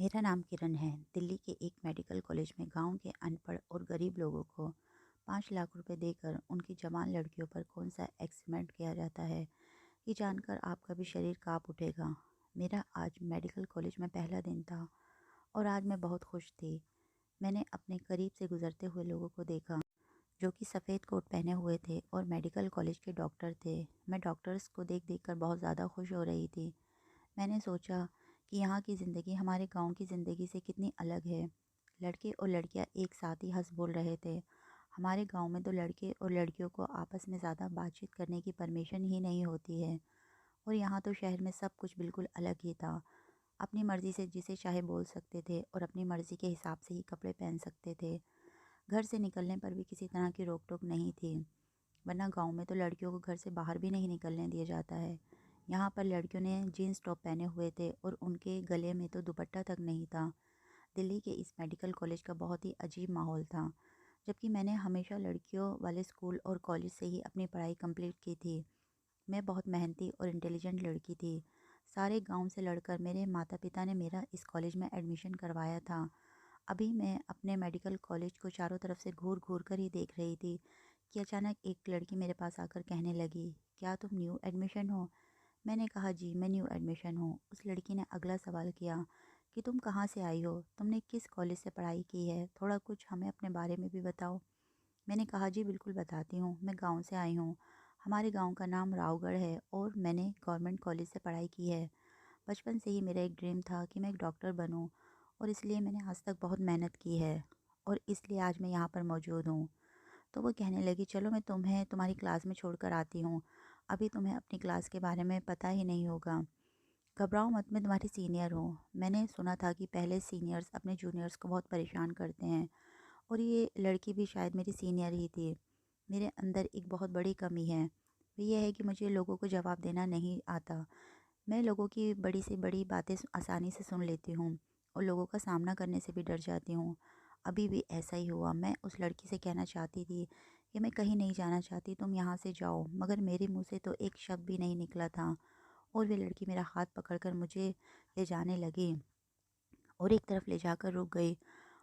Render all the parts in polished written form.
मेरा नाम किरण है। दिल्ली के एक मेडिकल कॉलेज में गांव के अनपढ़ और गरीब लोगों को 5 लाख रुपए देकर उनकी जवान लड़कियों पर कौन सा एक्सपेरिमेंट किया जाता है, ये जानकर आपका भी शरीर कांप उठेगा। मेरा आज मेडिकल कॉलेज में पहला दिन था और आज मैं बहुत खुश थी। मैंने अपने करीब से गुजरते हुए लोगों को देखा जो कि सफ़ेद कोट पहने हुए थे और मेडिकल कॉलेज के डॉक्टर थे। मैं डॉक्टर्स को देख देख कर बहुत ज़्यादा खुश हो रही थी। मैंने सोचा कि यहाँ की ज़िंदगी हमारे गांव की ज़िंदगी से कितनी अलग है। लड़के और लड़कियाँ एक साथ ही हंस बोल रहे थे। हमारे गांव में तो लड़के और लड़कियों को आपस में ज़्यादा बातचीत करने की परमिशन ही नहीं होती है। और यहाँ तो शहर में सब कुछ बिल्कुल अलग ही था। अपनी मर्ज़ी से जिसे चाहे बोल सकते थे और अपनी मर्ज़ी के हिसाब से ही कपड़े पहन सकते थे। घर से निकलने पर भी किसी तरह की रोक टोक नहीं थी, वरना गांव में तो लड़कियों को घर से बाहर भी नहीं निकलने दिया जाता है। यहाँ पर लड़कियों ने जीन्स टॉप पहने हुए थे और उनके गले में तो दुपट्टा तक नहीं था। दिल्ली के इस मेडिकल कॉलेज का बहुत ही अजीब माहौल था। जबकि मैंने हमेशा लड़कियों वाले स्कूल और कॉलेज से ही अपनी पढ़ाई कंप्लीट की थी। मैं बहुत मेहनती और इंटेलिजेंट लड़की थी। सारे गांव से लड़कर मेरे माता पिता ने मेरा इस कॉलेज में एडमिशन करवाया था। अभी मैं अपने मेडिकल कॉलेज को चारों तरफ से घूर घूर कर ही देख रही थी कि अचानक एक लड़की मेरे पास आकर कहने लगी, क्या तुम न्यू एडमिशन हो? मैंने कहा, जी मैं न्यू एडमिशन हूँ। उस लड़की ने अगला सवाल किया कि तुम कहाँ से आई हो, तुमने किस कॉलेज से पढ़ाई की है, थोड़ा कुछ हमें अपने बारे में भी बताओ। मैंने कहा, जी बिल्कुल बताती हूँ, मैं गांव से आई हूँ। हमारे गांव का नाम रावगढ़ है और मैंने गवर्नमेंट कॉलेज से पढ़ाई की है। बचपन से ही मेरा एक ड्रीम था कि मैं एक डॉक्टर बनूं और इसलिए मैंने आज तक बहुत मेहनत की है और इसलिए आज मैं यहाँ पर मौजूद हूँ। तो वो कहने लगी, चलो मैं तुम्हें तुम्हारी क्लास में छोड़कर आती हूँ। अभी तुम्हें अपनी क्लास के बारे में पता ही नहीं होगा। घबराओ मत, मैं तुम्हारी सीनियर हूँ। मैंने सुना था कि पहले सीनियर्स अपने जूनियर्स को बहुत परेशान करते हैं और ये लड़की भी शायद मेरी सीनियर ही थी। मेरे अंदर एक बहुत बड़ी कमी है, वो ये है कि मुझे लोगों को जवाब देना नहीं आता। मैं लोगों की बड़ी से बड़ी बातें आसानी से सुन लेती हूँ और लोगों का सामना करने से भी डर जाती हूँ। अभी भी ऐसा ही हुआ। मैं उस लड़की से कहना चाहती थी कि मैं कहीं नहीं जाना चाहती, तुम यहाँ से जाओ, मगर मेरे मुंह से तो एक शब्द भी नहीं निकला था और वे लड़की मेरा हाथ पकड़कर मुझे ले जाने लगी और एक तरफ ले जाकर रुक गई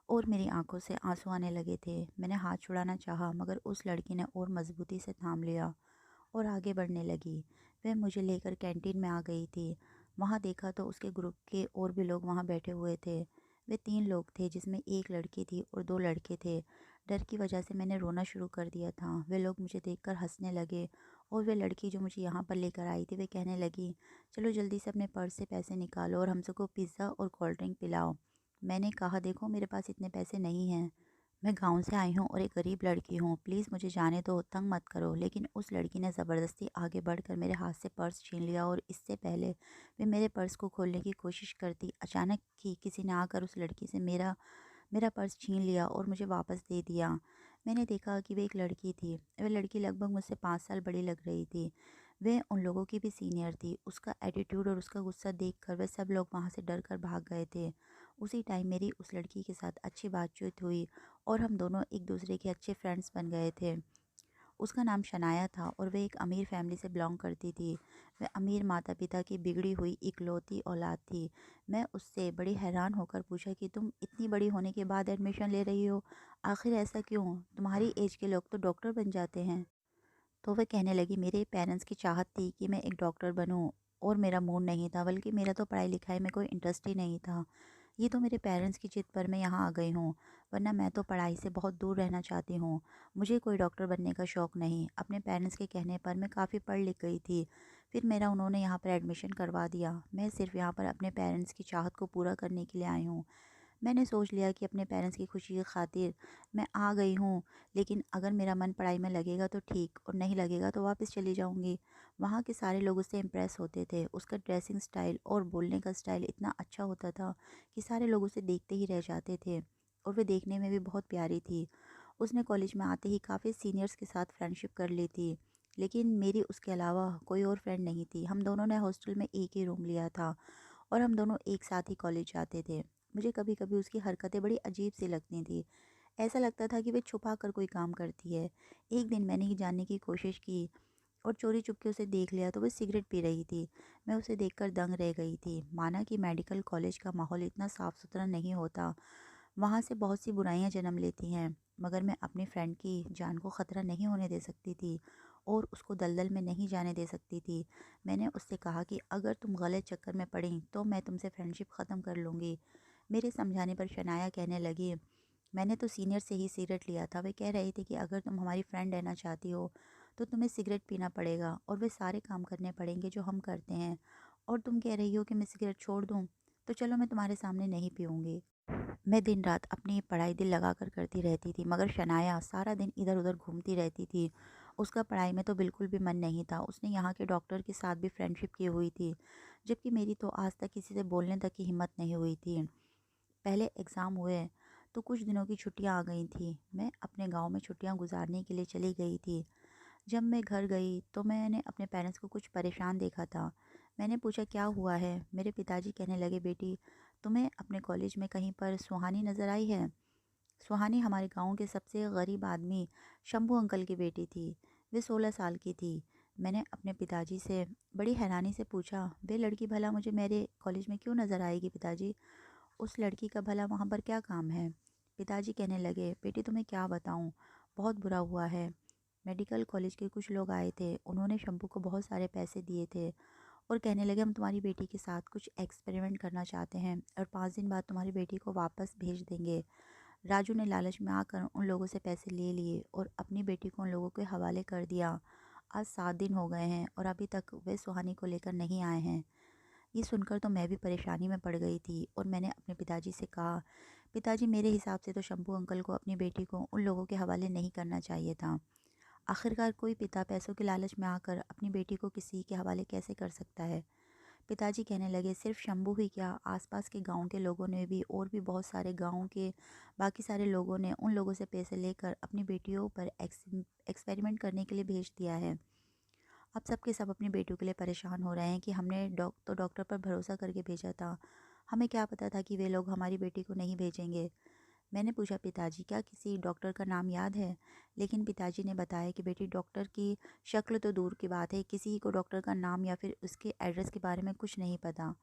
और मेरी आंखों से आंसू आने लगे थे। मैंने हाथ छुड़ाना चाहा मगर उस लड़की ने और मजबूती से थाम लिया और आगे बढ़ने लगी। वह मुझे लेकर कैंटीन में आ गई थी। वहाँ देखा तो उसके ग्रुप के और भी लोग वहाँ बैठे हुए थे। वे 3 लोग थे जिसमें एक लड़की थी और 2 लड़के थे। डर की वजह से मैंने रोना शुरू कर दिया था। वे लोग मुझे देखकर हंसने लगे और वे लड़की जो मुझे यहाँ पर लेकर आई थी वे कहने लगी, चलो जल्दी से अपने पर्स से पैसे निकालो और हम सबको पिज़्ज़ा और कोल्ड ड्रिंक पिलाओ। मैंने कहा, देखो मेरे पास इतने पैसे नहीं हैं, मैं गांव से आई हूँ और एक गरीब लड़की हूँ, प्लीज़ मुझे जाने दो, तंग मत करो। लेकिन उस लड़की ने ज़बरदस्ती आगे बढ़कर मेरे हाथ से पर्स छीन लिया और इससे पहले वे मेरे पर्स को खोलने की कोशिश करती, अचानक ही किसी ने आकर उस लड़की से मेरा मेरा पर्स छीन लिया और मुझे वापस दे दिया। मैंने देखा कि वे एक लड़की थी। वह लड़की लगभग मुझसे 5 साल बड़ी लग रही थी। वह उन लोगों की भी सीनियर थी। उसका एटीट्यूड और उसका गुस्सा देखकर वह सब लोग वहाँ से डर कर भाग गए थे। उसी टाइम मेरी उस लड़की के साथ अच्छी बातचीत हुई और हम दोनों एक दूसरे के अच्छे फ्रेंड्स बन गए थे। उसका नाम शनाया था और वह एक अमीर फैमिली से बिलोंग करती थी। वह अमीर माता पिता की बिगड़ी हुई इकलौती औलाद थी। मैं उससे बड़ी हैरान होकर पूछा कि तुम इतनी बड़ी होने के बाद एडमिशन ले रही हो, आखिर ऐसा क्यों? तुम्हारी एज के लोग तो डॉक्टर बन जाते हैं। तो वह कहने लगी, मेरे पेरेंट्स की चाहत थी कि मैं एक डॉक्टर बनूं और मेरा मूड नहीं था, बल्कि मेरा तो पढ़ाई लिखाई में कोई इंटरेस्ट ही नहीं था। ये तो मेरे पेरेंट्स की जिद पर मैं यहाँ आ गई हूँ, वरना मैं तो पढ़ाई से बहुत दूर रहना चाहती हूँ। मुझे कोई डॉक्टर बनने का शौक़ नहीं। अपने पेरेंट्स के कहने पर मैं काफ़ी पढ़ लिख गई थी, फिर मेरा उन्होंने यहाँ पर एडमिशन करवा दिया। मैं सिर्फ यहाँ पर अपने पेरेंट्स की चाहत को पूरा करने के लिए आई हूँ। मैंने सोच लिया कि अपने पेरेंट्स की खुशी की खातिर मैं आ गई हूँ, लेकिन अगर मेरा मन पढ़ाई में लगेगा तो ठीक और नहीं लगेगा तो वापस चली जाऊँगी। वहाँ के सारे लोग उससे इम्प्रेस होते थे। उसका ड्रेसिंग स्टाइल और बोलने का स्टाइल इतना अच्छा होता था कि सारे लोग उसे देखते ही रह जाते थे और वे देखने में भी बहुत प्यारी थी। उसने कॉलेज में आते ही काफ़ी सीनियर्स के साथ फ्रेंडशिप कर ली थी, लेकिन मेरी उसके अलावा कोई और फ्रेंड नहीं थी। हम दोनों ने हॉस्टल में एक ही रूम लिया था और हम दोनों एक साथ ही कॉलेज जाते थे। मुझे कभी कभी उसकी हरकतें बड़ी अजीब सी लगती थी। ऐसा लगता था कि वे छुपा कर कोई काम करती है। एक दिन मैंने ही जानने की कोशिश की और चोरी चुपके उसे देख लिया तो वो सिगरेट पी रही थी। मैं उसे देखकर दंग रह गई थी। माना कि मेडिकल कॉलेज का माहौल इतना साफ सुथरा नहीं होता, वहाँ से बहुत सी बुराइयां जन्म लेती हैं, मगर मैं अपनी फ्रेंड की जान को ख़तरा नहीं होने दे सकती थी और उसको दलदल में नहीं जाने दे सकती थी। मैंने उससे कहा कि अगर तुम गलत चक्कर में पड़ी तो मैं तुमसे फ्रेंडशिप ख़त्म कर लूँगी। मेरे समझाने पर शनाया कहने लगी, मैंने तो सीनियर से ही सिगरेट लिया था। वे कह रहे थे कि अगर तुम हमारी फ्रेंड रहना चाहती हो तो तुम्हें सिगरेट पीना पड़ेगा और वे सारे काम करने पड़ेंगे जो हम करते हैं। और तुम कह रही हो कि मैं सिगरेट छोड़ दूँ, तो चलो मैं तुम्हारे सामने नहीं पीऊँगी। मैं दिन रात अपनी पढ़ाई दिल लगाकर करती रहती थी, मगर शनाया सारा दिन इधर-उधर घूमती रहती थी। उसका पढ़ाई में तो बिल्कुल भी मन नहीं था। उसने यहाँ के डॉक्टर के साथ भी फ्रेंडशिप की हुई थी, जबकि मेरी तो आज तक किसी से बोलने तक की हिम्मत नहीं हुई थी। पहले एग्ज़ाम हुए तो कुछ दिनों की छुट्टियाँ आ गई थी। मैं अपने गाँव में छुट्टियाँ गुज़ारने के लिए चली गई थी। जब मैं घर गई तो मैंने अपने पेरेंट्स को कुछ परेशान देखा था। मैंने पूछा, क्या हुआ है? मेरे पिताजी कहने लगे, बेटी, तुम्हें अपने कॉलेज में कहीं पर सुहानी नज़र आई है? सुहानी हमारे गांव के सबसे गरीब आदमी शंभू अंकल की बेटी थी। वे 16 साल की थी। मैंने अपने पिताजी से बड़ी हैरानी से पूछा, वे लड़की भला मुझे मेरे कॉलेज में क्यों नज़र आएगी पिताजी? उस लड़की का भला वहाँ पर क्या काम है? पिताजी कहने लगे, बेटी तुम्हें क्या बताऊँ, बहुत बुरा हुआ है। मेडिकल कॉलेज के कुछ लोग आए थे, उन्होंने शंभू को बहुत सारे पैसे दिए थे और कहने लगे, हम तुम्हारी बेटी के साथ कुछ एक्सपेरिमेंट करना चाहते हैं और 5 दिन बाद तुम्हारी बेटी को वापस भेज देंगे। राजू ने लालच में आकर उन लोगों से पैसे ले लिए और अपनी बेटी को उन लोगों के हवाले कर दिया। आज 7 दिन हो गए हैं और अभी तक वे सुहानी को लेकर नहीं आए हैं। ये सुनकर तो मैं भी परेशानी में पड़ गई थी और मैंने अपने पिताजी से कहा, पिताजी, मेरे हिसाब से तो शंभू अंकल को अपनी बेटी को उन लोगों के हवाले नहीं करना चाहिए था। आखिरकार कोई पिता पैसों के लालच में आकर अपनी बेटी को किसी के हवाले कैसे कर सकता है? पिताजी कहने लगे, सिर्फ शंभू ही क्या, आसपास के गांव के लोगों ने भी और भी बहुत सारे गांव के बाकी सारे लोगों ने उन लोगों से पैसे लेकर अपनी बेटियों पर एक्सपेरिमेंट करने के लिए भेज दिया है। अब सब के सब अपनी बेटियों के लिए परेशान हो रहे हैं कि हमने डॉक्टर पर भरोसा करके भेजा था, हमें क्या पता था कि वे लोग हमारी बेटी को नहीं भेजेंगे। मैंने पूछा, पिताजी, क्या किसी डॉक्टर का नाम याद है? लेकिन पिताजी ने बताया कि बेटी, डॉक्टर की शक्ल तो दूर की बात है, किसी को डॉक्टर का नाम या फिर उसके एड्रेस के बारे में कुछ नहीं पता।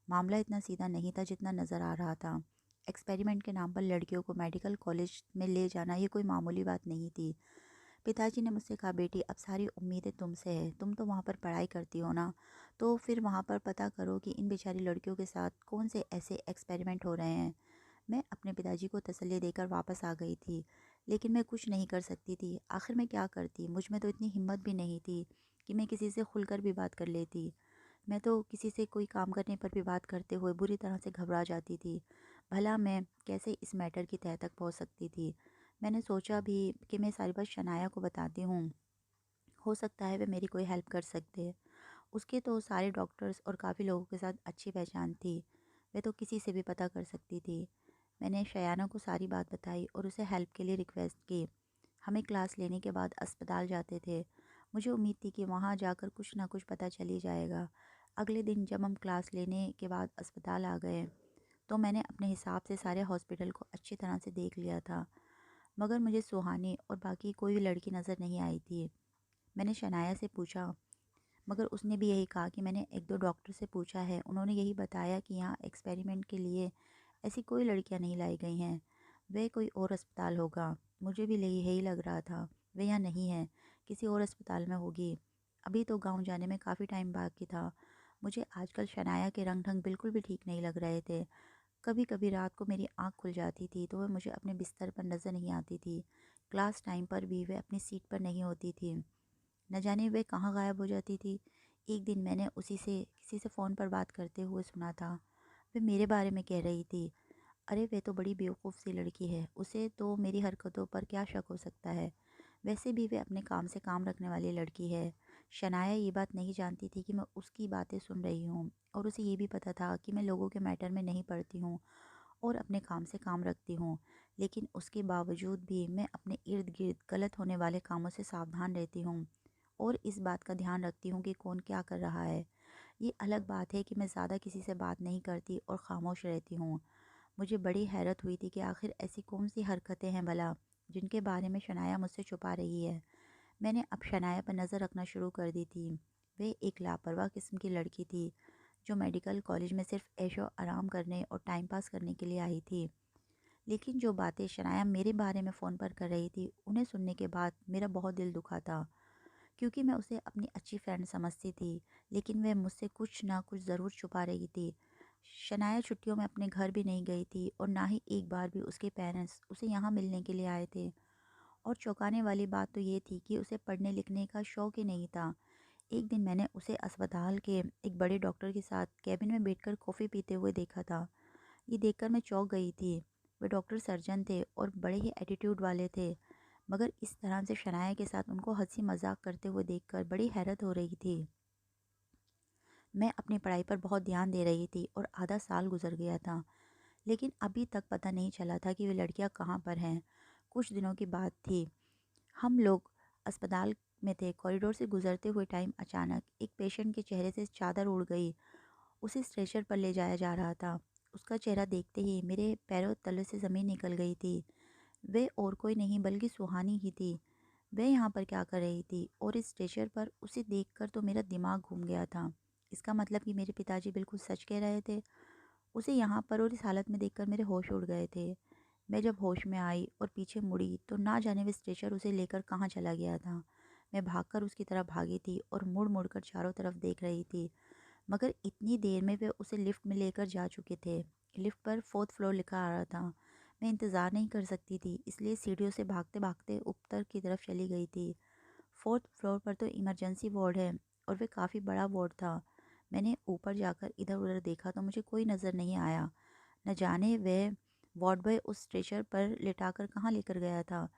मामला इतना सीधा नहीं था जितना नज़र आ रहा था। एक्सपेरिमेंट के नाम पर लड़कियों को मेडिकल कॉलेज में ले जाना ये कोई मामूली बात नहीं थी। पिताजी ने मुझसे कहा, बेटी, अब सारी उम्मीदें तुमसे है, तुम तो वहाँ पर पढ़ाई करती हो ना, तो फिर वहाँ पर पता करो कि इन बेचारी लड़कियों के साथ कौन से ऐसे एक्सपेरिमेंट हो रहे हैं। मैं अपने पिताजी को तसल्ली देकर वापस आ गई थी, लेकिन मैं कुछ नहीं कर सकती थी। आखिर मैं क्या करती? मुझ में तो इतनी हिम्मत भी नहीं थी कि मैं किसी से खुलकर भी बात कर लेती। मैं तो किसी से कोई काम करने पर भी बात करते हुए बुरी तरह से घबरा जाती थी। भला मैं कैसे इस मैटर की तह तक पहुंच सकती थी? मैंने सोचा भी कि मैं सारी बात शनाया को बताती हूँ, हो सकता है वे मेरी कोई हेल्प कर सकते। उसके तो सारे डॉक्टर्स और काफ़ी लोगों के साथ अच्छी पहचान थी, वे तो किसी से भी पता कर सकती थी। मैंने शयाना को सारी बात बताई और उसे हेल्प के लिए रिक्वेस्ट की। हमें क्लास लेने के बाद अस्पताल जाते थे। मुझे उम्मीद थी कि वहाँ जाकर कुछ ना कुछ पता चल ही जाएगा। अगले दिन जब हम क्लास लेने के बाद अस्पताल आ गए तो मैंने अपने हिसाब से सारे हॉस्पिटल को अच्छी तरह से देख लिया था, मगर मुझे सुहानी और बाकी कोई भी लड़की नज़र नहीं आई थी। मैंने शनाया से पूछा, मगर उसने भी यही कहा कि मैंने एक दो डॉक्टर से पूछा है, उन्होंने यही बताया कि यहाँ एक्सपेरिमेंट के लिए ऐसी कोई लड़कियाँ नहीं लाई गई हैं, वह कोई और अस्पताल होगा। मुझे भी यही लग रहा था, वह यहाँ नहीं है, किसी और अस्पताल में होगी। अभी तो गांव जाने में काफ़ी टाइम बाकी था। मुझे आजकल शनाया के रंग ढंग बिल्कुल भी ठीक नहीं लग रहे थे। कभी कभी रात को मेरी आँख खुल जाती थी तो वह मुझे अपने बिस्तर पर नज़र नहीं आती थी। क्लास टाइम पर भी वह अपनी सीट पर नहीं होती थी। न जाने वे कहाँ गायब हो जाती थी। एक दिन मैंने उसी से किसी से फ़ोन पर बात करते हुए सुना था। वे मेरे बारे में कह रही थी, अरे वे तो बड़ी बेवकूफ़ सी लड़की है, उसे तो मेरी हरकतों पर क्या शक हो सकता है। वैसे भी वे अपने काम से काम रखने वाली लड़की है। शनाया ये बात नहीं जानती थी कि मैं उसकी बातें सुन रही हूँ और उसे ये भी पता था कि मैं लोगों के मैटर में नहीं पड़ती हूँ और अपने काम से काम रखती हूँ। लेकिन उसके बावजूद भी मैं अपने इर्द गिर्द गलत होने वाले कामों से सावधान रहती हूँ और इस बात का ध्यान रखती हूँ कि कौन क्या कर रहा है। ये अलग बात है कि मैं ज़्यादा किसी से बात नहीं करती और ख़ामोश रहती हूँ। मुझे बड़ी हैरत हुई थी कि आखिर ऐसी कौन सी हरकतें हैं भला जिनके बारे में शनाया मुझसे छुपा रही है। मैंने अब शनाया पर नज़र रखना शुरू कर दी थी। वे एक लापरवाह किस्म की लड़की थी जो मेडिकल कॉलेज में सिर्फ ऐशो आराम करने और टाइम पास करने के लिए आई थी। लेकिन जो बातें शनाया मेरे बारे में फ़ोन पर कर रही थी, उन्हें सुनने के बाद मेरा बहुत दिल दुखा था। क्योंकि मैं उसे अपनी अच्छी फ्रेंड समझती थी, लेकिन वह मुझसे कुछ ना कुछ ज़रूर छुपा रही थी। शनाया छुट्टियों में अपने घर भी नहीं गई थी और ना ही एक बार भी उसके पेरेंट्स उसे यहाँ मिलने के लिए आए थे। और चौंकाने वाली बात तो ये थी कि उसे पढ़ने लिखने का शौक ही नहीं था। एक दिन मैंने उसे अस्पताल के एक बड़े डॉक्टर के साथ कैबिन में बैठकर कॉफ़ी पीते हुए देखा था। ये देखकर मैं चौंक गई थी। वे डॉक्टर सर्जन थे और बड़े ही एटीट्यूड वाले थे, मगर इस तरह से शनाया के साथ उनको हंसी मजाक करते हुए देखकर बड़ी हैरत हो रही थी। मैं अपनी पढ़ाई पर बहुत ध्यान दे रही थी और आधा साल गुजर गया था, लेकिन अभी तक पता नहीं चला था कि वे लड़कियां कहाँ पर हैं। कुछ दिनों की बात थी। हम लोग अस्पताल में थे। कॉरिडोर से गुजरते हुए टाइम अचानक एक पेशेंट के चेहरे से चादर उड़ गई। उसे स्ट्रेचर पर ले जाया जा रहा था। उसका चेहरा देखते ही मेरे पैरों तले से ज़मीन निकल गई थी। वे और कोई नहीं बल्कि सुहानी ही थी। वह यहाँ पर क्या कर रही थी और इस स्ट्रेचर पर उसे देखकर तो मेरा दिमाग घूम गया था। इसका मतलब कि मेरे पिताजी बिल्कुल सच कह रहे थे। उसे यहाँ पर और इस हालत में देखकर मेरे होश उड़ गए थे। मैं जब होश में आई और पीछे मुड़ी तो ना जाने वे स्ट्रेचर उसे लेकर कहाँ चला गया था। मैं भागकर उसकी तरफ भागी थी और मुड़ मुड़ कर चारों तरफ देख रही थी, मगर इतनी देर में वे उसे लिफ्ट में लेकर जा चुके थे। लिफ्ट पर 4th फ्लोर लिखा आ रहा था। मैं इंतज़ार नहीं कर सकती थी, इसलिए सीढ़ियों से भागते भागते ऊपर की तरफ चली गई थी। 4th फ्लोर पर तो इमरजेंसी वार्ड है और वे काफ़ी बड़ा वार्ड था। मैंने ऊपर जाकर इधर उधर देखा तो मुझे कोई नज़र नहीं आया। न जाने वह वार्ड बॉय उस स्ट्रेचर पर लिटाकर कहाँ लेकर गया था।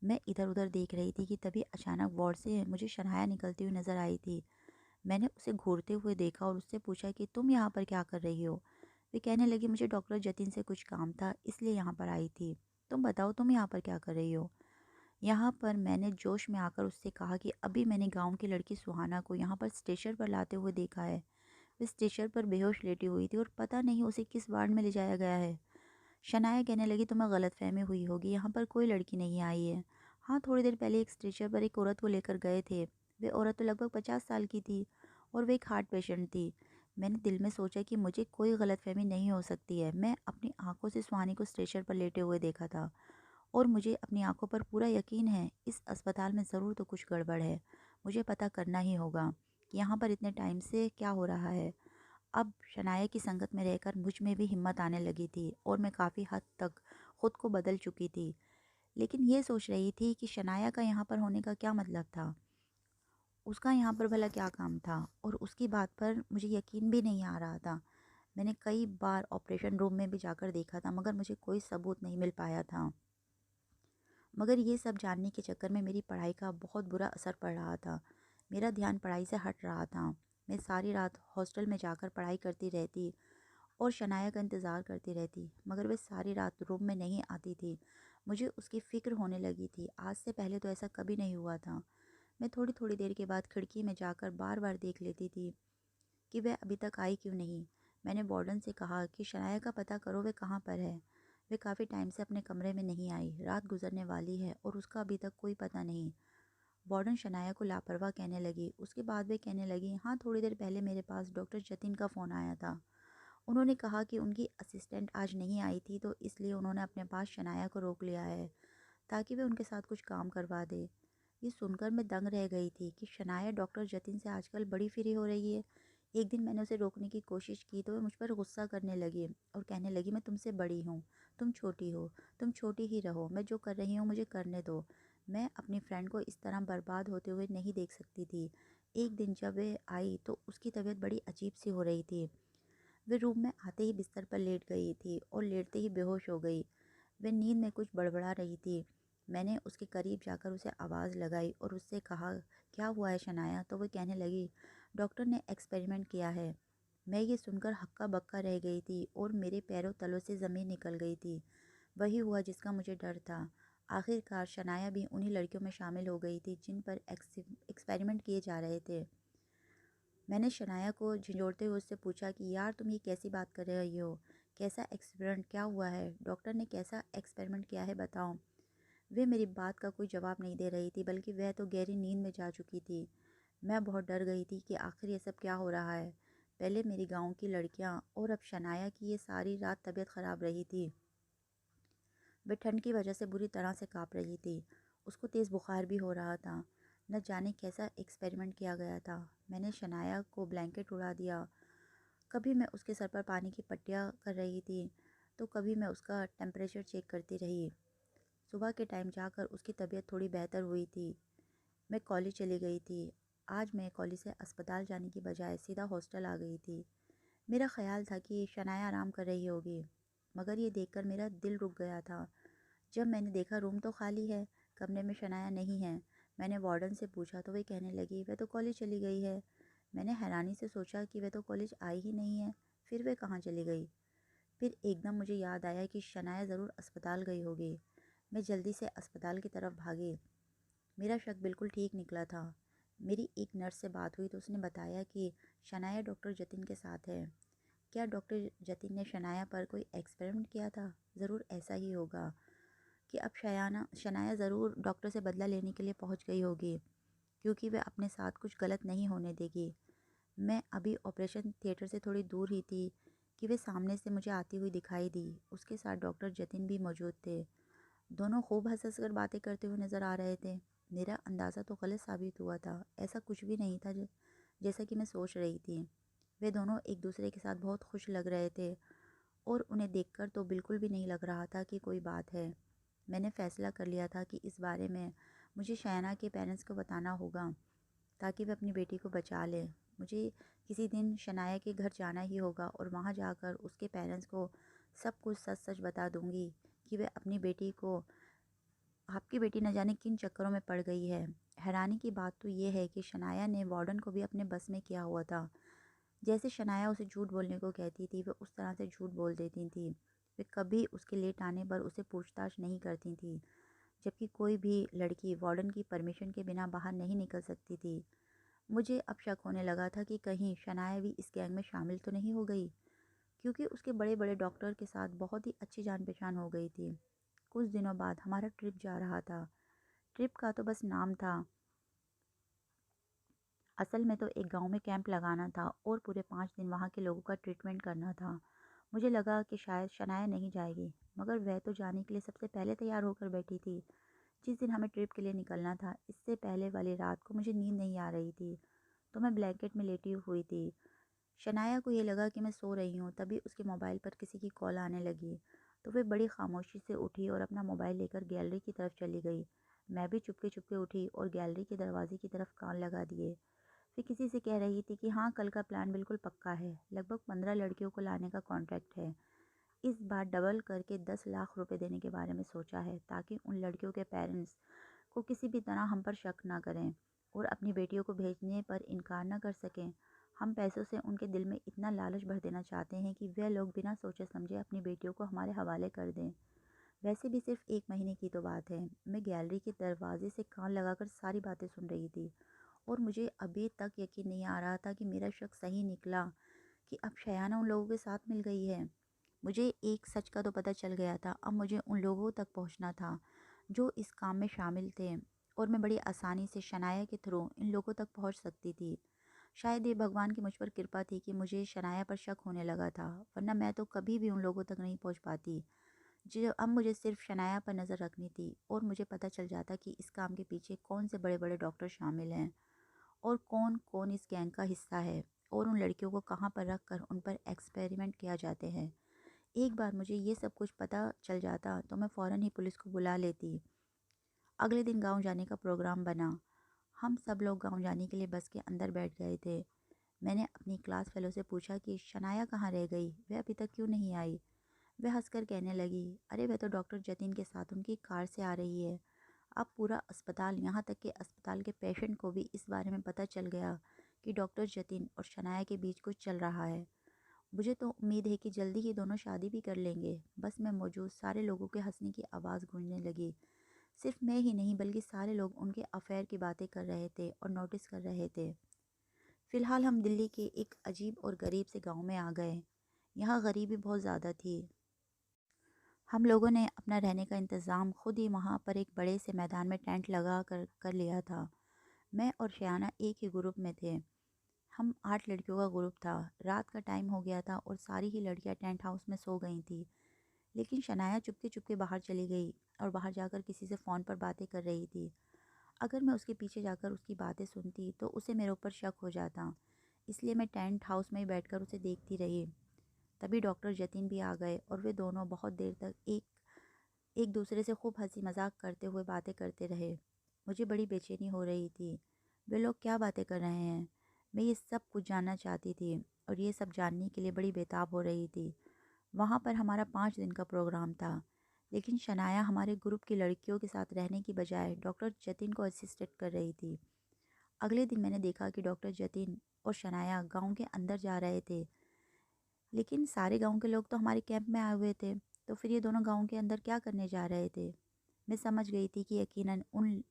मैं इधर उधर देख रही थी कि तभी अचानक वार्ड से मुझे शनाया निकलती हुई नज़र आई थी। मैंने उसे घूरते हुए देखा और उससे पूछा कि तुम यहाँ पर क्या कर रही हो। वे कहने लगी, मुझे डॉक्टर जतिन से कुछ काम था इसलिए यहाँ पर आई थी। तुम बताओ, तुम यहाँ पर क्या कर रही हो। यहाँ पर मैंने जोश में आकर उससे कहा कि अभी मैंने गांव की लड़की सुहाना को यहाँ पर स्टेशन पर लाते हुए देखा है। वे स्टेशन पर बेहोश लेटी हुई थी और पता नहीं उसे किस वार्ड में ले जाया गया है। शनाया कहने लगी, तुम्हें गलतफहमी हुई होगी, यहाँ पर कोई लड़की नहीं आई है। हाँ, थोड़ी देर पहले एक स्ट्रेचर पर एक औरत को लेकर गए थे। वे औरत तो लगभग 50 साल की थी और वे एक हार्ट पेशेंट थी। मैंने दिल में सोचा कि मुझे कोई गलतफहमी नहीं हो सकती है। मैं अपनी आंखों से सुहानी को स्ट्रेचर पर लेटे हुए देखा था और मुझे अपनी आंखों पर पूरा यकीन है इस अस्पताल में ज़रूर तो कुछ गड़बड़ है। मुझे पता करना ही होगा कि यहाँ पर इतने टाइम से क्या हो रहा है। अब शनाया की संगत में रहकर मुझ में भी हिम्मत आने लगी थी और मैं काफ़ी हद तक खुद को बदल चुकी थी। लेकिन ये सोच रही थी कि शनाया का यहाँ पर होने का क्या मतलब था। उसका यहाँ पर भला क्या काम था और उसकी बात पर मुझे यकीन भी नहीं आ रहा था। मैंने कई बार ऑपरेशन रूम में भी जाकर देखा था, मगर मुझे कोई सबूत नहीं मिल पाया था। मगर ये सब जानने के चक्कर में मेरी पढ़ाई का बहुत बुरा असर पड़ रहा था। मेरा ध्यान पढ़ाई से हट रहा था। मैं सारी रात हॉस्टल में जाकर पढ़ाई करती रहती और शनाया का इंतज़ार करती रहती, मगर वह सारी रात रूम में नहीं आती थी। मुझे उसकी फ़िक्र होने लगी थी। आज से पहले तो ऐसा कभी नहीं हुआ था। मैं थोड़ी थोड़ी देर के बाद खिड़की में जाकर बार बार देख लेती थी कि वह अभी तक आई क्यों नहीं। मैंने वार्डन से कहा कि शनाया का पता करो, वह कहाँ पर है। वे काफ़ी टाइम से अपने कमरे में नहीं आई। रात गुजरने वाली है और उसका अभी तक कोई पता नहीं। वार्डन शनाया को लापरवाह कहने लगी। उसके बाद वे कहने लगी, हाँ, थोड़ी देर पहले मेरे पास डॉक्टर जतिन का फ़ोन आया था। उन्होंने कहा कि उनकी असिस्टेंट आज नहीं आई थी, तो इसलिए उन्होंने अपने पास शनाया को रोक लिया है ताकि वे उनके साथ कुछ काम करवा दे। ये सुनकर मैं दंग रह गई थी कि शनाया डॉक्टर जतिन से आजकल बड़ी फ्री हो रही है। एक दिन मैंने उसे रोकने की कोशिश की तो वह मुझ पर गुस्सा करने लगी और कहने लगी, मैं तुमसे बड़ी हूँ, तुम छोटी हो, तुम छोटी ही रहो, मैं जो कर रही हूँ मुझे करने दो। मैं अपनी फ्रेंड को इस तरह बर्बाद होते हुए नहीं देख सकती थी। एक दिन जब वह आई तो उसकी तबीयत बड़ी अजीब सी हो रही थी। वे रूम में आते ही बिस्तर पर लेट गई थी और लेटते ही बेहोश हो गई। वे नींद में कुछ बड़बड़ा रही थी। मैंने उसके करीब जाकर उसे आवाज़ लगाई और उससे कहा, क्या हुआ है शनाया। तो वह कहने लगी, डॉक्टर ने एक्सपेरिमेंट किया है। मैं ये सुनकर हक्का बक्का रह गई थी और मेरे पैरों तलों से ज़मीन निकल गई थी। वही हुआ जिसका मुझे डर था। आखिरकार शनाया भी उन्हीं लड़कियों में शामिल हो गई थी जिन पर एक्सपेरिमेंट किए जा रहे थे। मैंने शनाया को झिंझोड़ते हुए उससे पूछा कि यार, तुम ये कैसी बात कर रही हो। कैसा एक्सपेरिमेंट, क्या हुआ है, डॉक्टर ने कैसा एक्सपेरिमेंट किया है बताओ। वे मेरी बात का कोई जवाब नहीं दे रही थी, बल्कि वह तो गहरी नींद में जा चुकी थी। मैं बहुत डर गई थी कि आखिर ये सब क्या हो रहा है। पहले मेरी गांव की लड़कियां और अब शनाया की ये सारी रात तबीयत खराब रही थी। वह ठंड की वजह से बुरी तरह से काँप रही थी। उसको तेज़ बुखार भी हो रहा था। न जाने कैसा एक्सपेरिमेंट किया गया था। मैंने शनाया को ब्लैंकेट उड़ा दिया। कभी मैं उसके सर पर पानी की पट्टियाँ कर रही थी, तो कभी मैं उसका टेम्परेचर चेक करती रही। सुबह के टाइम जाकर उसकी तबीयत थोड़ी बेहतर हुई थी। मैं कॉलेज चली गई थी। आज मैं कॉलेज से अस्पताल जाने की बजाय सीधा हॉस्टल आ गई थी। मेरा ख्याल था कि शनाया आराम कर रही होगी, मगर ये देखकर मेरा दिल रुक गया था। जब मैंने देखा रूम तो खाली है, कमरे में शनाया नहीं है। मैंने वार्डन से पूछा तो वह कहने लगी वह तो कॉलेज चली गई है। मैंने हैरानी से सोचा कि वह तो कॉलेज आई ही नहीं है, फिर वह कहाँ चली गई। फिर एकदम मुझे याद आया कि शनाया ज़रूर अस्पताल गई होगी। मैं जल्दी से अस्पताल की तरफ भागी। मेरा शक बिल्कुल ठीक निकला था। मेरी एक नर्स से बात हुई तो उसने बताया कि शनाया डॉक्टर जतिन के साथ है। क्या डॉक्टर जतिन ने शनाया पर कोई एक्सपेरिमेंट किया था? ज़रूर ऐसा ही होगा कि अब शनाया ज़रूर डॉक्टर से बदला लेने के लिए पहुंच गई होगी, क्योंकि वह अपने साथ कुछ गलत नहीं होने देगी। मैं अभी ऑपरेशन थिएटर से थोड़ी दूर ही थी कि वे सामने से मुझे आती हुई दिखाई दी। उसके साथ डॉक्टर जतिन भी मौजूद थे। दोनों खूब हंस कर बातें करते हुए नज़र आ रहे थे। मेरा अंदाज़ा तो गलत साबित हुआ था। ऐसा कुछ भी नहीं था जैसा कि मैं सोच रही थी। वे दोनों एक दूसरे के साथ बहुत खुश लग रहे थे और उन्हें देखकर तो बिल्कुल भी नहीं लग रहा था कि कोई बात है। मैंने फ़ैसला कर लिया था कि इस बारे में मुझे शयाना के पेरेंट्स को बताना होगा, ताकि वे अपनी बेटी को बचा लें। मुझे किसी दिन शनाया के घर जाना ही होगा और वहाँ जाकर उसके पेरेंट्स को सब कुछ सच-सच बता दूँगी कि वे अपनी बेटी को आपकी बेटी न जाने किन चक्करों में पड़ गई है। हैरानी की बात तो ये है कि शनाया ने वार्डन को भी अपने बस में किया हुआ था। जैसे शनाया उसे झूठ बोलने को कहती थी, वह उस तरह से झूठ बोल देती थी। वे कभी उसके लेट आने पर उसे पूछताछ नहीं करती थी, जबकि कोई भी लड़की वार्डन की परमिशन के बिना बाहर नहीं निकल सकती थी। मुझे अब शक होने लगा था कि कहीं शनाया भी इस गैंग में शामिल तो नहीं हो गई, क्योंकि उसके बड़े-बड़े डॉक्टर के साथ बहुत ही अच्छी जान-पहचान हो गई थी। कुछ दिनों बाद हमारा ट्रिप जा रहा था। ट्रिप का तो बस नाम था, असल में तो एक गांव में कैंप लगाना था और पूरे 5 दिन वहां के लोगों का ट्रीटमेंट करना था। मुझे लगा कि शायद शनाया नहीं जाएगी, मगर वह तो जाने के लिए सबसे पहले तैयार होकर बैठी थी। जिस दिन हमें ट्रिप के लिए निकलना था, इससे पहले वाली रात को मुझे नींद नहीं आ रही थी, तो मैं ब्लैंकेट में लेटी हुई थी। शनाया को ये लगा कि मैं सो रही हूँ, तभी उसके मोबाइल पर किसी की कॉल आने लगी, तो वह बड़ी खामोशी से उठी और अपना मोबाइल लेकर गैलरी की तरफ चली गई। मैं भी चुपके चुपके उठी और गैलरी के दरवाजे की तरफ कान लगा दिए। फिर किसी से कह रही थी कि हाँ, कल का प्लान बिल्कुल पक्का है, लगभग 15 लड़कियों को लाने का कॉन्ट्रैक्ट है। इस बार डबल करके 10 लाख रुपए देने के बारे में सोचा है, ताकि उन लड़कियों के पेरेंट्स को किसी भी तरह हम पर शक ना करें और अपनी बेटियों को भेजने पर इनकार ना कर सकें। हम पैसों से उनके दिल में इतना लालच भर देना चाहते हैं कि वे लोग बिना सोचे समझे अपनी बेटियों को हमारे हवाले कर दें। वैसे भी सिर्फ 1 महीने की तो बात है। मैं गैलरी के दरवाजे से कान लगाकर सारी बातें सुन रही थी और मुझे अभी तक यकीन नहीं आ रहा था कि मेरा शक सही निकला, कि अब शयाना उन लोगों के साथ मिल गई है। मुझे एक सच का तो पता चल गया था, अब मुझे उन लोगों तक पहुंचना था जो इस काम में शामिल थे, और मैं बड़ी आसानी से शनाया के थ्रू इन लोगों तक पहुंच सकती थी। शायद ये भगवान की मुझ पर कृपा थी कि मुझे शनाया पर शक होने लगा था, वरना मैं तो कभी भी उन लोगों तक नहीं पहुंच पाती। जो अब मुझे सिर्फ शनाया पर नज़र रखनी थी और मुझे पता चल जाता कि इस काम के पीछे कौन से बड़े बड़े डॉक्टर शामिल हैं और कौन कौन इस गैंग का हिस्सा है, और उन लड़कियों को कहाँ पर रख कर उन पर एक्सपेरिमेंट किया जाते हैं। एक बार मुझे ये सब कुछ पता चल जाता तो मैं फ़ौरन ही पुलिस को बुला लेती। अगले दिन गांव जाने का प्रोग्राम बना। हम सब लोग गांव जाने के लिए बस के अंदर बैठ गए थे। मैंने अपनी क्लास फेलो से पूछा कि शनाया कहाँ रह गई, वह अभी तक क्यों नहीं आई। वह हंसकर कहने लगी, अरे वह तो डॉक्टर जतिन के साथ उनकी कार से आ रही है। अब पूरा अस्पताल, यहाँ तक कि अस्पताल के पेशेंट को भी इस बारे में पता चल गया कि डॉक्टर जतिन और शनाया के बीच कुछ चल रहा है। मुझे तो उम्मीद है कि जल्दी ही दोनों शादी भी कर लेंगे। बस में मौजूद सारे लोगों के हंसने की आवाज़ गूंजने लगी। सिर्फ मैं ही नहीं, बल्कि सारे लोग उनके अफेयर की बातें कर रहे थे और नोटिस कर रहे थे। फिलहाल हम दिल्ली के एक अजीब और गरीब से गांव में आ गए। यहाँ गरीबी बहुत ज़्यादा थी। हम लोगों ने अपना रहने का इंतज़ाम खुद ही वहाँ पर एक बड़े से मैदान में टेंट लगा कर कर लिया था। मैं और शयाना एक ही ग्रुप में थे। हम 8 लड़कियों का ग्रुप था। रात का टाइम हो गया था और सारी ही लड़कियां टेंट हाउस में सो गई थी। लेकिन शनाया चुपके चुपके बाहर चली गई और बाहर जाकर किसी से फ़ोन पर बातें कर रही थी। अगर मैं उसके पीछे जाकर उसकी बातें सुनती तो उसे मेरे ऊपर शक हो जाता। इसलिए मैं टेंट हाउस में ही बैठकर उसे देखती रही। तभी डॉक्टर जतिन भी आ गए और वे दोनों बहुत देर तक एक एक दूसरे से खूब हंसी मजाक करते हुए बातें करते रहे। मुझे बड़ी बेचैनी हो रही थी। वे लोग क्या बातें कर रहे हैं? मैं ये सब कुछ जानना चाहती थी और ये सब जानने के लिए बड़ी बेताब हो रही थी। वहाँ पर हमारा 5 दिन का प्रोग्राम था, लेकिन शनाया हमारे ग्रुप की लड़कियों के साथ रहने की बजाय डॉक्टर जतिन को असिस्टेंट कर रही थी। अगले दिन मैंने देखा कि डॉक्टर जतिन और शनाया गांव के अंदर जा रहे थे, लेकिन सारे गांव के लोग तो हमारे कैंप में आए हुए थे, तो फिर ये दोनों गांव के अंदर क्या करने जा रहे थे? मैं समझ गई थी कि यकीनन उन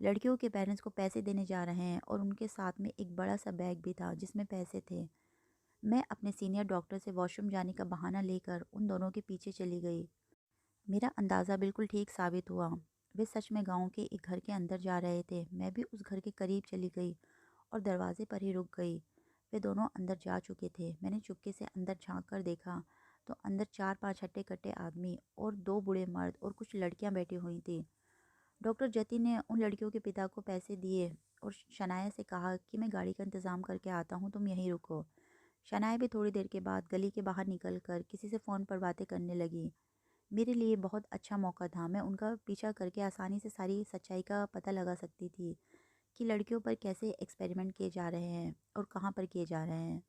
लड़कियों के पेरेंट्स को पैसे देने जा रहे हैं और उनके साथ में एक बड़ा सा बैग भी था जिसमें पैसे थे। मैं अपने सीनियर डॉक्टर से वॉशरूम जाने का बहाना लेकर उन दोनों के पीछे चली गई। मेरा अंदाज़ा बिल्कुल ठीक साबित हुआ। वे सच में गांव के एक घर के अंदर जा रहे थे। मैं भी उस घर के करीब चली गई और दरवाजे पर ही रुक गई। वे दोनों अंदर जा चुके थे। मैंने चुपके से अंदर झांक कर देखा तो अंदर 4-5 हट्टे-कट्टे आदमी और 2 बूढ़े मर्द और कुछ लड़कियां बैठी हुई थीं। डॉक्टर जतिन ने उन लड़कियों के पिता को पैसे दिए और शनाया से कहा कि मैं गाड़ी का इंतज़ाम करके आता हूँ, तुम यहीं रुको। शनाया भी थोड़ी देर के बाद गली के बाहर निकल कर किसी से फ़ोन पर बातें करने लगी। मेरे लिए बहुत अच्छा मौका था। मैं उनका पीछा करके आसानी से सारी सच्चाई का पता लगा सकती थी कि लड़कियों पर कैसे एक्सपेरिमेंट किए जा रहे हैं और कहाँ पर किए जा रहे हैं।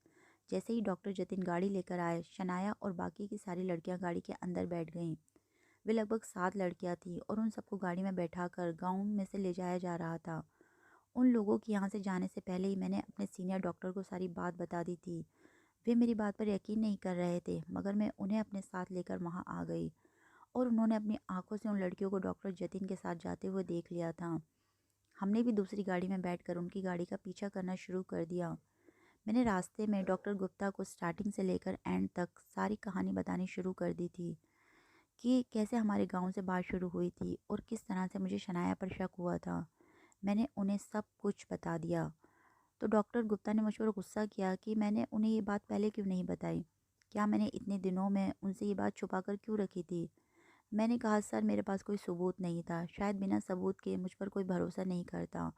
जैसे ही डॉक्टर जतिन गाड़ी लेकर आए, शनाया और बाकी की सारी लड़कियां गाड़ी के अंदर बैठ गईं। वे लगभग 7 लड़कियां थीं और उन सबको गाड़ी में बैठाकर गांव में से ले जाया जा रहा था। उन लोगों की यहाँ से जाने से पहले ही मैंने अपने सीनियर डॉक्टर को सारी बात बता दी थी। वे मेरी बात पर यकीन नहीं कर रहे थे, मगर मैं उन्हें अपने साथ लेकर वहाँ आ गई और उन्होंने अपनी आंखों से उन लड़कियों को डॉक्टर जतिन के साथ जाते हुए देख लिया था। हमने भी दूसरी गाड़ी में बैठकर उनकी गाड़ी का पीछा करना शुरू कर दिया। मैंने रास्ते में डॉक्टर गुप्ता को स्टार्टिंग से लेकर एंड तक सारी कहानी बतानी शुरू कर दी थी कि कैसे हमारे गांव से बात शुरू हुई थी और किस तरह से मुझे शनाया पर शक हुआ था। मैंने उन्हें सब कुछ बता दिया। तो डॉक्टर गुप्ता ने मुझ पर गुस्सा किया कि मैंने उन्हें ये बात पहले क्यों नहीं बताई। क्या मैंने इतने दिनों में उनसे ये बात छुपा कर क्यों रखी थी? मैंने कहा, सर मेरे पास कोई सबूत नहीं था। शायद बिना सबूत के मुझ पर कोई भरोसा नहीं करता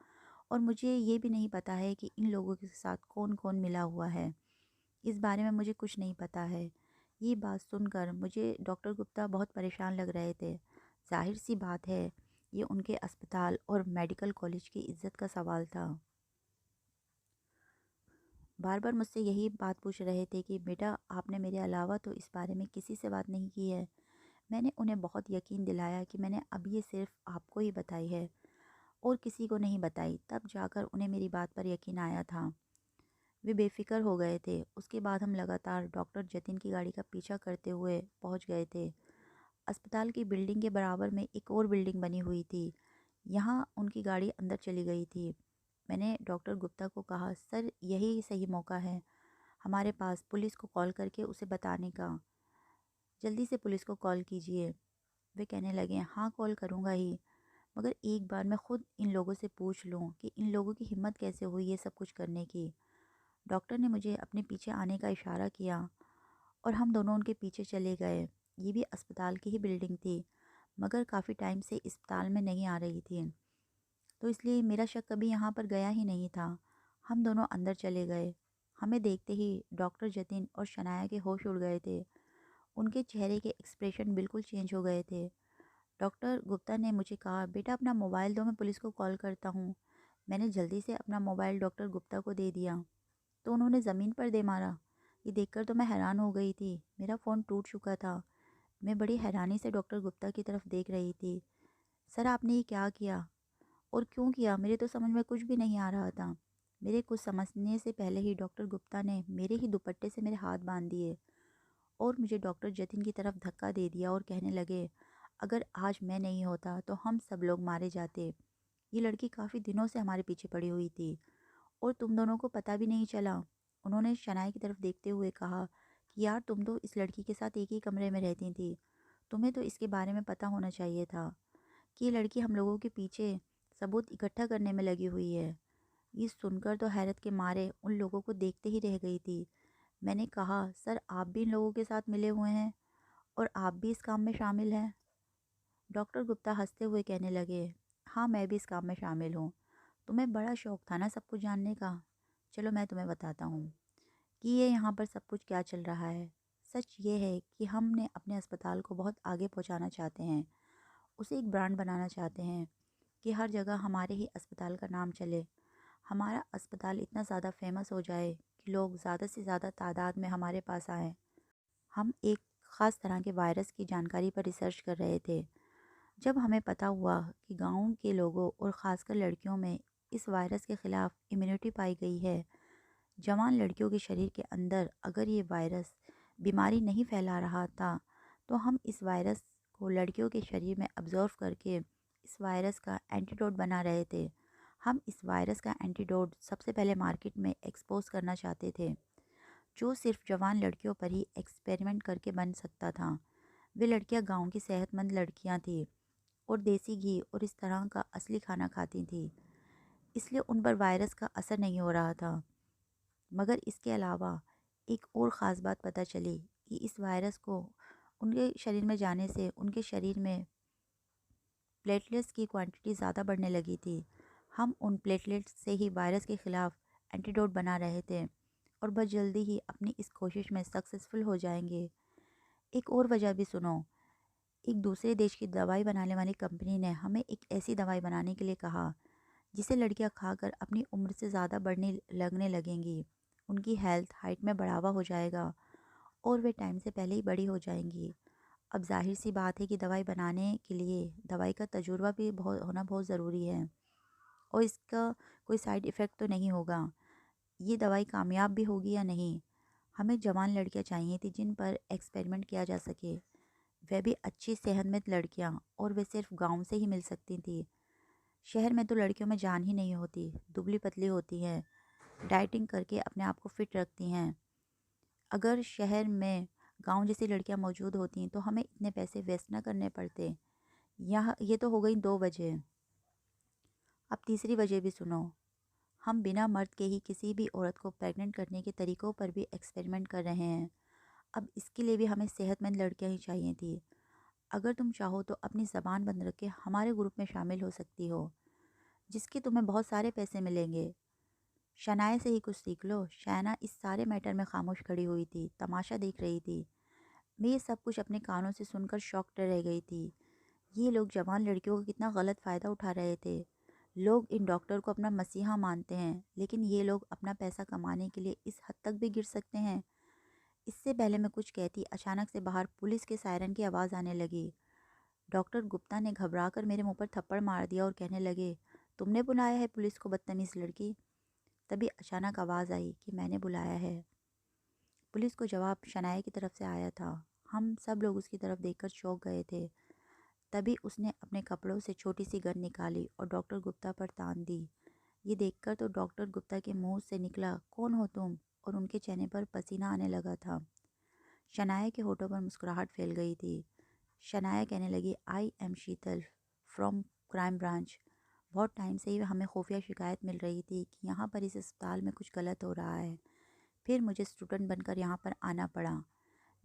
और मुझे ये भी नहीं पता है कि इन लोगों के साथ कौन कौन मिला हुआ है। इस बारे में मुझे कुछ नहीं पता है। ये बात सुनकर मुझे डॉक्टर गुप्ता बहुत परेशान लग रहे थे। जाहिर सी बात है, ये उनके अस्पताल और मेडिकल कॉलेज की इज्जत का सवाल था। बार बार मुझसे यही बात पूछ रहे थे कि बेटा, आपने मेरे अलावा तो इस बारे में किसी से बात नहीं की है। मैंने उन्हें बहुत यकीन दिलाया कि मैंने अब ये सिर्फ आपको ही बताई है और किसी को नहीं बताई। तब जाकर उन्हें मेरी बात पर यकीन आया था। वे बेफिक्र हो गए थे। उसके बाद हम लगातार डॉक्टर जतिन की गाड़ी का पीछा करते हुए पहुंच गए थे। अस्पताल की बिल्डिंग के बराबर में एक और बिल्डिंग बनी हुई थी। यहाँ उनकी गाड़ी अंदर चली गई थी। मैंने डॉक्टर गुप्ता को कहा, सर यही सही मौका है हमारे पास पुलिस को कॉल करके उसे बताने का। जल्दी से पुलिस को कॉल कीजिए। वे कहने लगे, हाँ कॉल करूँगा ही, मगर एक बार मैं खुद इन लोगों से पूछ लूँ कि इन लोगों की हिम्मत कैसे हुई ये सब कुछ करने की। डॉक्टर ने मुझे अपने पीछे आने का इशारा किया और हम दोनों उनके पीछे चले गए। ये भी अस्पताल की ही बिल्डिंग थी, मगर काफ़ी टाइम से अस्पताल में नहीं आ रही थी, तो इसलिए मेरा शक कभी यहाँ पर गया ही नहीं था। हम दोनों अंदर चले गए। हमें देखते ही डॉक्टर जतिन और शनाया के होश उड़ गए थे। उनके चेहरे के एक्सप्रेशन बिल्कुल चेंज हो गए थे। डॉक्टर गुप्ता ने मुझे कहा, बेटा अपना मोबाइल दो, मैं पुलिस को कॉल करता हूँ। मैंने जल्दी से अपना मोबाइल डॉक्टर गुप्ता को दे दिया तो उन्होंने ज़मीन पर दे मारा। ये देखकर तो मैं हैरान हो गई थी। मेरा फ़ोन टूट चुका था। मैं बड़ी हैरानी से डॉक्टर गुप्ता की तरफ देख रही थी। सर आपने ये क्या किया और क्यों किया? मेरे तो समझ में कुछ भी नहीं आ रहा था। मेरे कुछ समझने से पहले ही डॉक्टर गुप्ता ने मेरे ही दुपट्टे से मेरे हाथ बांध दिए और मुझे डॉक्टर जतिन की तरफ धक्का दे दिया और कहने लगे, अगर आज मैं नहीं होता तो हम सब लोग मारे जाते। ये लड़की काफ़ी दिनों से हमारे पीछे पड़ी हुई थी और तुम दोनों को पता भी नहीं चला। उन्होंने शनाया की तरफ देखते हुए कहा कि यार तुम तो इस लड़की के साथ एक ही कमरे में रहती थी, तुम्हें तो इसके बारे में पता होना चाहिए था कि ये लड़की हम लोगों के पीछे सबूत इकट्ठा करने में लगी हुई है। ये सुनकर तो हैरत के मारे उन लोगों को देखते ही रह गई थी। मैंने कहा, सर आप भी इन लोगों के साथ मिले हुए हैं और आप भी इस काम में शामिल हैं? डॉक्टर गुप्ता हंसते हुए कहने लगे, हाँ मैं भी इस काम में शामिल हूँ। तुम्हें बड़ा शौक था ना सब कुछ जानने का। चलो मैं तुम्हें बताता हूँ कि ये यहाँ पर सब कुछ क्या चल रहा है। सच ये है कि हमने अपने अस्पताल को बहुत आगे पहुँचाना चाहते हैं। उसे एक ब्रांड बनाना चाहते हैं कि हर जगह हमारे ही अस्पताल का नाम चले। हमारा अस्पताल इतना ज़्यादा फेमस हो जाए कि लोग ज़्यादा से ज़्यादा तादाद में हमारे पास आएँ। हम एक ख़ास तरह के वायरस की जानकारी पर रिसर्च कर रहे थे। जब हमें पता हुआ कि गाँव के लोगों और ख़ासकर लड़कियों में इस वायरस के ख़िलाफ़ इम्यूनिटी पाई गई है, जवान लड़कियों के शरीर के अंदर अगर ये वायरस बीमारी नहीं फैला रहा था, तो हम इस वायरस को लड़कियों के शरीर में ऑब्जर्व करके इस वायरस का एंटीडोट बना रहे थे। हम इस वायरस का एंटीडोट सबसे पहले मार्केट में एक्सपोज करना चाहते थे, जो सिर्फ जवान लड़कियों पर ही एक्सपेरिमेंट करके बन सकता था। वे लड़कियां गांव की सेहतमंद लड़कियां थीं और देसी घी और इस तरह का असली खाना खाती थीं, इसलिए उन पर वायरस का असर नहीं हो रहा था। मगर इसके अलावा एक और ख़ास बात पता चली कि इस वायरस को उनके शरीर में जाने से उनके शरीर में प्लेटलेट्स की क्वांटिटी ज़्यादा बढ़ने लगी थी। हम उन प्लेटलेट्स से ही वायरस के ख़िलाफ़ एंटीडोट बना रहे थे और बस जल्दी ही अपनी इस कोशिश में सक्सेसफुल हो जाएंगे। एक और वजह भी सुनो। एक दूसरे देश की दवाई बनाने वाली कंपनी ने हमें एक ऐसी दवाई बनाने के लिए कहा जिसे लड़कियां खाकर अपनी उम्र से ज़्यादा बढ़ने लगने लगेंगी। उनकी हेल्थ हाइट में बढ़ावा हो जाएगा और वे टाइम से पहले ही बड़ी हो जाएंगी। अब जाहिर सी बात है कि दवाई बनाने के लिए दवाई का तजुर्बा भी बहुत ज़रूरी है और इसका कोई साइड इफ़ेक्ट तो नहीं होगा। ये दवाई कामयाब भी होगी या नहीं। हमें जवान लड़कियां चाहिए थी जिन पर एक्सपेरिमेंट किया जा सके, वह भी अच्छी सेहतमंद लड़कियां, और वे सिर्फ गांव से ही मिल सकती थी। शहर में तो लड़कियों में जान ही नहीं होती, दुबली पतली होती हैं, डाइटिंग करके अपने आप को फिट रखती हैं। अगर शहर में गांव जैसी लड़कियां मौजूद होती तो हमें इतने पैसे वेस्ट ना करने पड़ते। यह ये तो हो गई दो वजह। अब तीसरी वजह भी सुनो। हम बिना मर्द के ही किसी भी औरत को प्रेग्नेंट करने के तरीकों पर भी एक्सपेरिमेंट कर रहे हैं। अब इसके लिए भी हमें सेहतमंद लड़कियां ही चाहिए थी। अगर तुम चाहो तो अपनी ज़बान बंद रख के हमारे ग्रुप में शामिल हो सकती हो, जिसके तुम्हें बहुत सारे पैसे मिलेंगे। शनाया से ही कुछ सीख लो। शैना इस सारे मैटर में खामोश खड़ी हुई थी, तमाशा देख रही थी। मैं ये सब कुछ अपने कानों से सुनकर शॉक्ड रह गई थी। ये लोग जवान लड़कियों का कितना गलत फ़ायदा उठा रहे थे। लोग इन डॉक्टर को अपना मसीहा मानते हैं, लेकिन ये लोग अपना पैसा कमाने के लिए इस हद तक भी गिर सकते हैं। इससे पहले मैं कुछ कहती, अचानक से बाहर पुलिस के सायरन की आवाज़ आने लगी। डॉक्टर गुप्ता ने घबराकर मेरे मुंह पर थप्पड़ मार दिया और कहने लगे, तुमने बुलाया है पुलिस को, बदतमीज़ लड़की। तभी अचानक आवाज़ आई कि मैंने बुलाया है। पुलिस को जवाब शनाया की तरफ से आया था। हम सब लोग उसकी तरफ देखकर चौंक गए थे। तभी उसने अपने कपड़ों से छोटी सी गन निकाली और डॉक्टर गुप्ता पर तान दी। ये देखकर तो डॉक्टर गुप्ता के मुंह से निकला, कौन हो तुम? और उनके चेहरे पर पसीना आने लगा था। शनाया के होठों पर मुस्कुराहट फैल गई थी। शनाया कहने लगी, I am Sheetal from crime branch. बहुत टाइम से ही हमें खुफिया शिकायत मिल रही थी कि यहाँ पर इस अस्पताल में कुछ गलत हो रहा है। फिर मुझे स्टूडेंट बनकर यहाँ पर आना पड़ा।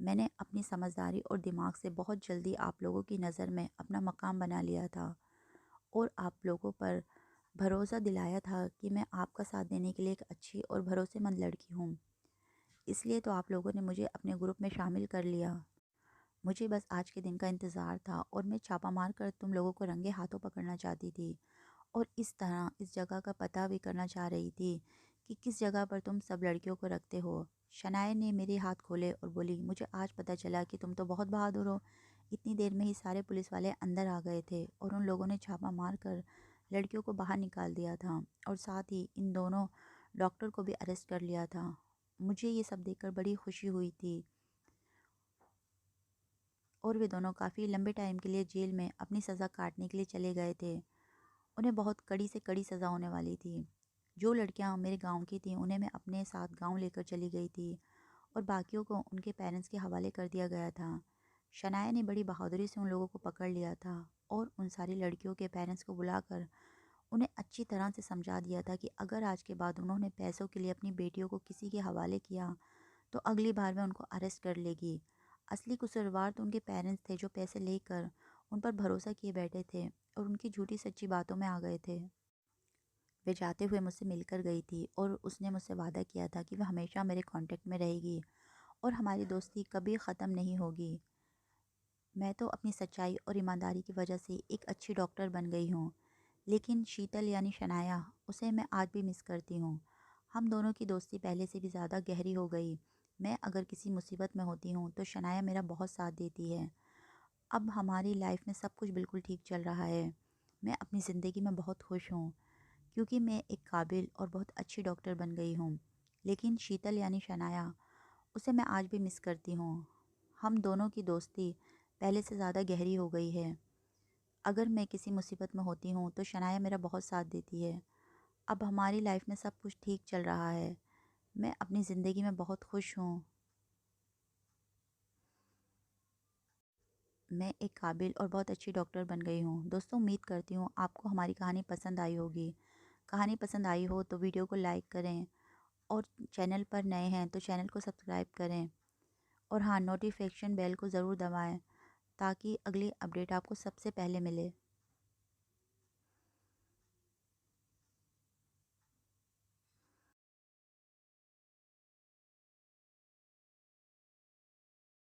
मैंने अपनी समझदारी और दिमाग से बहुत जल्दी आप लोगों की नज़र में अपना मकाम बना लिया था और आप लोगों पर भरोसा दिलाया था कि मैं आपका साथ देने के लिए एक अच्छी और भरोसेमंद लड़की हूँ। इसलिए तो आप लोगों ने मुझे अपने ग्रुप में शामिल कर लिया। मुझे बस आज के दिन का इंतज़ार था और मैं छापा मार कर तुम लोगों को रंगे हाथों पकड़ना चाहती थी और इस तरह इस जगह का पता भी करना चाह रही थी कि किस जगह पर तुम सब लड़कियों को रखते हो। शनाया ने मेरे हाथ खोले और बोली, मुझे आज पता चला कि तुम तो बहुत बहादुर हो। इतनी देर में ही सारे पुलिस वाले अंदर आ गए थे और उन लोगों ने छापा मार कर लड़कियों को बाहर निकाल दिया था और साथ ही इन दोनों डॉक्टर को भी अरेस्ट कर लिया था। मुझे ये सब देखकर बड़ी खुशी हुई थी और वे दोनों काफ़ी लंबे टाइम के लिए जेल में अपनी सज़ा काटने के लिए चले गए थे। उन्हें बहुत कड़ी से कड़ी सज़ा होने वाली थी। जो लड़कियां मेरे गांव की थीं उन्हें मैं अपने साथ गांव लेकर चली गई थी और बाकियों को उनके पेरेंट्स के हवाले कर दिया गया था। शनाया ने बड़ी बहादुरी से उन लोगों को पकड़ लिया था और उन सारी लड़कियों के पेरेंट्स को बुलाकर उन्हें अच्छी तरह से समझा दिया था कि अगर आज के बाद उन्होंने पैसों के लिए अपनी बेटियों को किसी के हवाले किया तो अगली बार वह उनको अरेस्ट कर लेगी। असली कसूरवार तो उनके पेरेंट्स थे जो पैसे लेकर उन पर भरोसा किए बैठे थे और उनकी झूठी सच्ची बातों में आ गए थे। वे जाते हुए मुझसे मिलकर गई थी और उसने मुझसे वादा किया था कि वह हमेशा मेरे कांटेक्ट में रहेगी और हमारी दोस्ती कभी ख़त्म नहीं होगी। मैं तो अपनी सच्चाई और ईमानदारी की वजह से एक अच्छी डॉक्टर बन गई हूँ, लेकिन शीतल यानी शनाया, उसे मैं आज भी मिस करती हूँ। हम दोनों की दोस्ती पहले से भी ज़्यादा गहरी हो गई। मैं अगर किसी मुसीबत में होती हूँ तो शनाया मेरा बहुत साथ देती है। अब हमारी लाइफ में सब कुछ बिल्कुल ठीक चल रहा है। मैं अपनी ज़िंदगी में बहुत खुश हूँ क्योंकि मैं एक काबिल और बहुत अच्छी डॉक्टर बन गई हूँ। लेकिन शीतल यानी शनाया, उसे मैं आज भी मिस करती हूँ। हम दोनों की दोस्ती पहले से ज़्यादा गहरी हो गई है। अगर मैं किसी मुसीबत में होती हूँ तो शनाया मेरा बहुत साथ देती है। अब हमारी लाइफ में सब कुछ ठीक चल रहा है। मैं अपनी ज़िंदगी में बहुत खुश हूँ। मैं एक काबिल और बहुत अच्छी डॉक्टर बन गई हूँ। दोस्तों, उम्मीद करती हूँ आपको हमारी कहानी पसंद आई होगी। कहानी पसंद आई हो तो वीडियो को लाइक करें और चैनल पर नए हैं तो चैनल को सब्सक्राइब करें। और हाँ, नोटिफिकेशन बेल को ज़रूर दबाएं ताकि अगली अपडेट आपको सबसे पहले मिले।